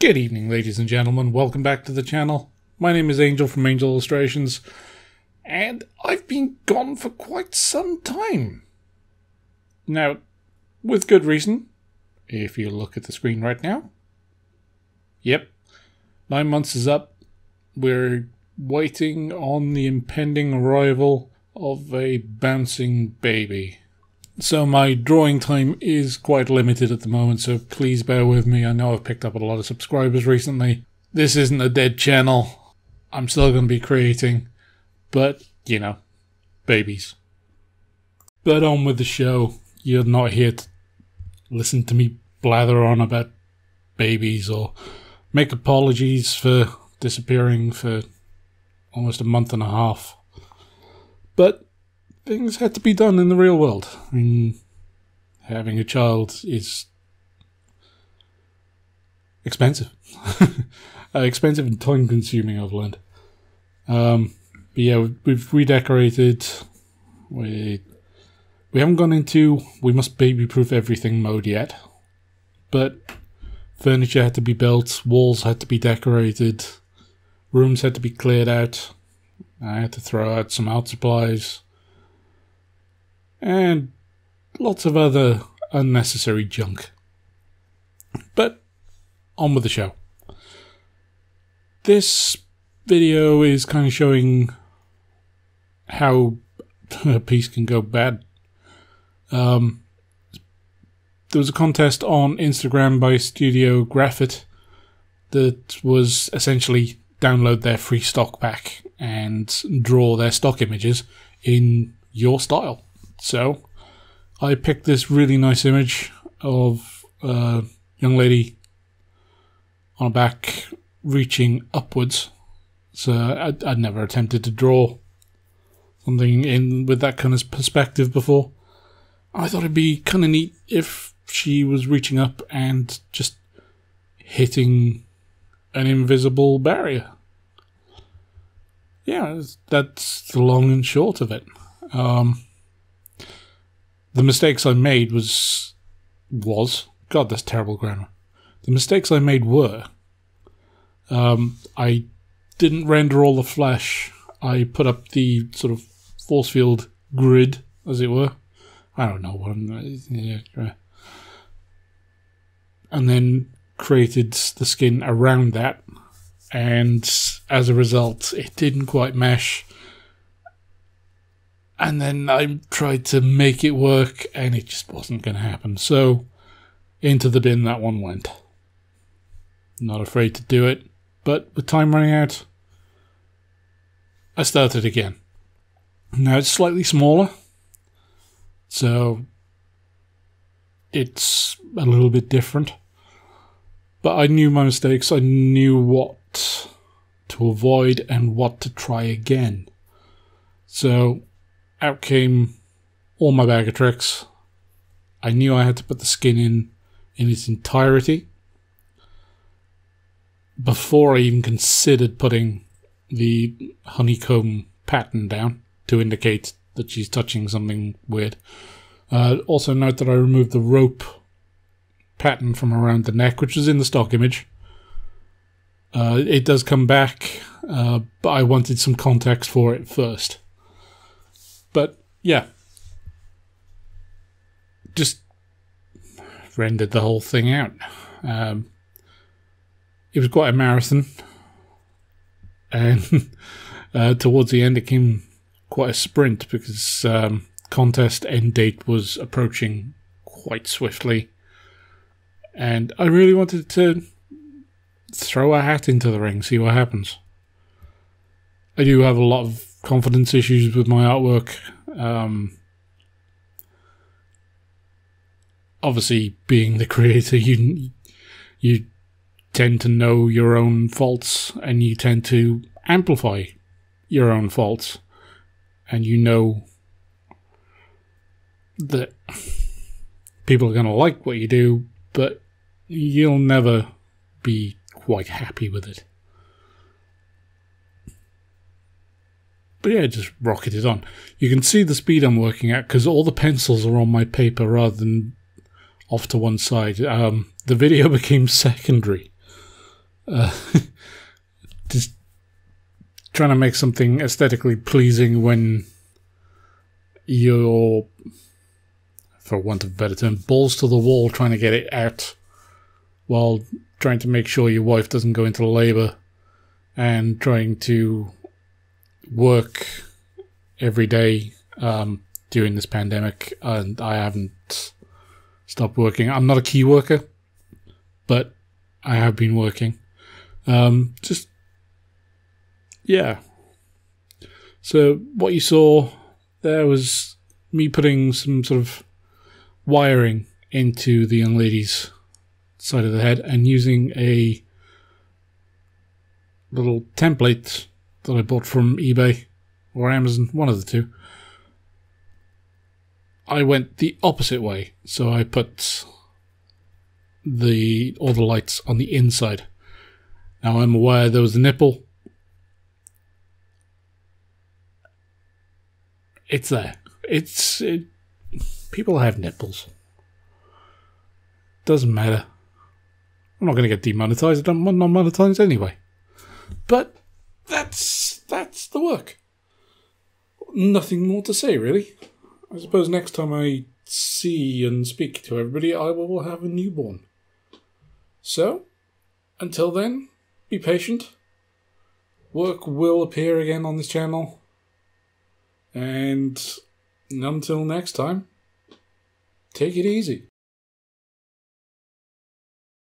Good evening, ladies and gentlemen. Welcome back to the channel. My name is Angel from Angel Illustrations, and I've been gone for quite some time. Now, with good reason, if you look at the screen right now. Yep, 9 months is up. We're waiting on the impending arrival of a bouncing baby. So my drawing time is quite limited at the moment, so please bear with me. I know I've picked up a lot of subscribers recently. This isn't a dead channel. I'm still going to be creating, but, you know, babies. But on with the show. You're not here to listen to me blather on about babies or make apologies for disappearing for almost a month and a half. But things had to be done in the real world. I mean, having a child is expensive. Expensive and time-consuming, I've learned. But yeah, we've redecorated. We haven't gone into we must baby-proof everything mode yet. But furniture had to be built, walls had to be decorated, rooms had to be cleared out. I had to throw out some art supplies. And lots of other unnecessary junk. But on with the show. This video is kind of showing how a piece can go bad. There was a contest on Instagram by Studio Grafit that was essentially download their free stock pack and draw their stock images in your style. So, I picked this really nice image of a young lady on her back reaching upwards. So, I'd never attempted to draw something in with that kind of perspective before. I thought it'd be kind of neat if she was reaching up and just hitting an invisible barrier. Yeah, that's the long and short of it. The mistakes I made God, that's terrible grammar. The mistakes I made were, I didn't render all the flesh. I put up the sort of force field grid, as it were. I don't know what and then created the skin around that. And as a result, it didn't quite mesh. And then I tried to make it work, and it just wasn't going to happen. So, into the bin that one went. Not afraid to do it, but with time running out, I started again. Now it's slightly smaller, so it's a little bit different. But I knew my mistakes, I knew what to avoid and what to try again. So, out came all my bag of tricks. I knew I had to put the skin in its entirety before I even considered putting the honeycomb pattern down to indicate that she's touching something weird. Also note that I removed the rope pattern from around the neck, which was in the stock image. It does come back, but I wanted some context for it first. But, yeah, just rendered the whole thing out. It was quite a marathon, and towards the end it came quite a sprint because contest end date was approaching quite swiftly, and I really wanted to throw a hat into the ring, see what happens. I do have a lot of confidence issues with my artwork. Obviously, being the creator, you tend to know your own faults, and you tend to amplify your own faults, and you know that people are going to like what you do, but you'll never be quite happy with it. But yeah, just rocketed on. You can see the speed I'm working at because all the pencils are on my paper rather than off to one side. The video became secondary. Just trying to make something aesthetically pleasing when you're, for want of a better term, balls to the wall trying to get it out while trying to make sure your wife doesn't go into labour and trying to work every day during this pandemic. And I haven't stopped working. I'm not a key worker, but I have been working. Yeah. So what you saw there was me putting some sort of wiring into the young lady's side of the head and using a little template that I bought from eBay or Amazon, one of the two. I went the opposite way, so I put all the lights on the inside. Now I'm aware there was a nipple. It's there. People have nipples. Doesn't matter. I'm not going to get demonetized. I'm not monetized anyway. But that's the work. Nothing more to say, really. I suppose next time I see and speak to everybody, I will have a newborn. So, until then, be patient. Work will appear again on this channel. And until next time, take it easy.